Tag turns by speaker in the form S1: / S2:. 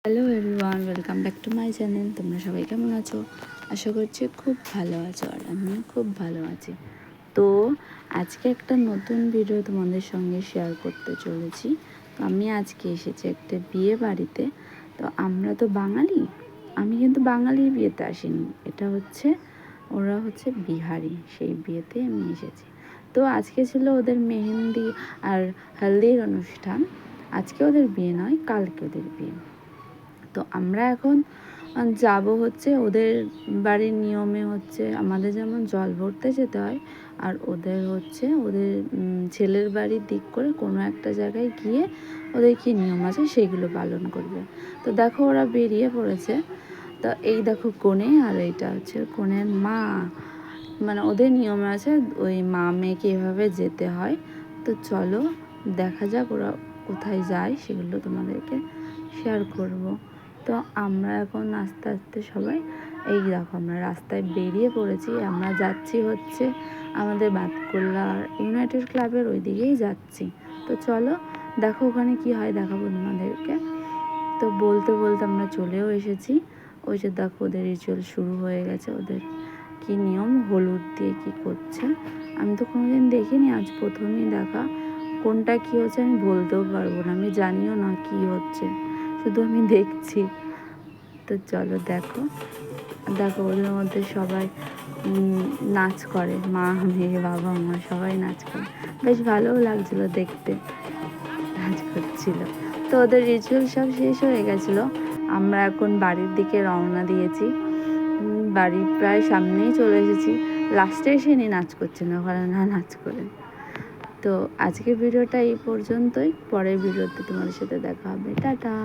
S1: Hello everyone, welcome back to my channel. তোমরা সবাই কেমন আছো? আশা করছি খুব ভালো আছো, আর আমিও খুব ভালো আছি। তো আজকে একটা নতুন ভিডিও তোমাদের সঙ্গে শেয়ার করতে চলেছি। তো আমি আজকে এসেছি একটা বিয়ে বাড়িতে। তো আমরা তো বাঙালি, আমি কিন্তু বাঙালির বিয়েতে আসিনি, এটা হচ্ছে ওরা হচ্ছে বিহারি, সেই বিয়েতে আমি এসেছি। তো আজকে ছিল ওদের মেহেন্দি আর হলদির অনুষ্ঠান। আজকে ওদের বিয়ে নয়, কালকে ওদের বিয়ে। তো আমরা এখন যাব হচ্ছে ওদের বাড়ির নিয়মে হচ্ছে আমাদের যেমন জল ভরতে যেতে হয়, আর ওদের হচ্ছে ওদের ছেলের বাড়ির দিক করে কোনো একটা জায়গায় গিয়ে ওদের কী নিয়ম আছে সেইগুলো পালন করবে। তো দেখো ওরা বেরিয়ে পড়েছে। তো এই দেখো কনে, আর এইটা হচ্ছে কনের মা। মানে ওদের নিয়মে আছে ওই মা মেয়েকে এভাবে যেতে হয়। তো চলো দেখা যাক ওরা কোথায় যায়, সেগুলো তোমাদেরকে শেয়ার করব। তো আমরা এখন আস্তে আস্তে সবাই এই দেখো আমরা রাস্তায় বেরিয়ে পড়েছি। আমরা যাচ্ছি হচ্ছে আমাদের বাতকুল্লা ইউনাইটেড ক্লাবের ওই দিকেই যাচ্ছি। তো চলো দেখো ওখানে কি হয় দেখাবো তোমাদেরকে। তো বলতে বলতে আমরা চলেও এসেছি। ওই যে দেখো ওদের রিচুয়াল শুরু হয়ে গেছে। ওদের কি নিয়ম, হলুদ দিয়ে কি করছে আমি তো কোনোদিন দেখিনি, আজ প্রথমেই দেখা। কোনটা কি হচ্ছে আমি বলতেও পারবো না, আমি জানিও না কি হচ্ছে, শুধু আমি দেখছি। তো চলো দেখো দেখো ওদের মধ্যে সবাই নাচ করে, মা মেয়ে বাবা মা সবাই নাচ করে, বেশ ভালোও লাগছিলো দেখতে, নাচ করছিল। তো ওদের রিচুয়াল সব শেষ হয়ে গেছিলো। আমরা এখন বাড়ির দিকে রওনা দিয়েছি। বাড়ির প্রায় সামনেই চলে এসেছি। লাস্টে এসে নি নাচ করছে না, ওখানে না নাচ করে। তো আজকের ভিডিওটা এই পর্যন্তই, পরের ভিডিওতে তোমাদের সাথে দেখা হবে, টাটা।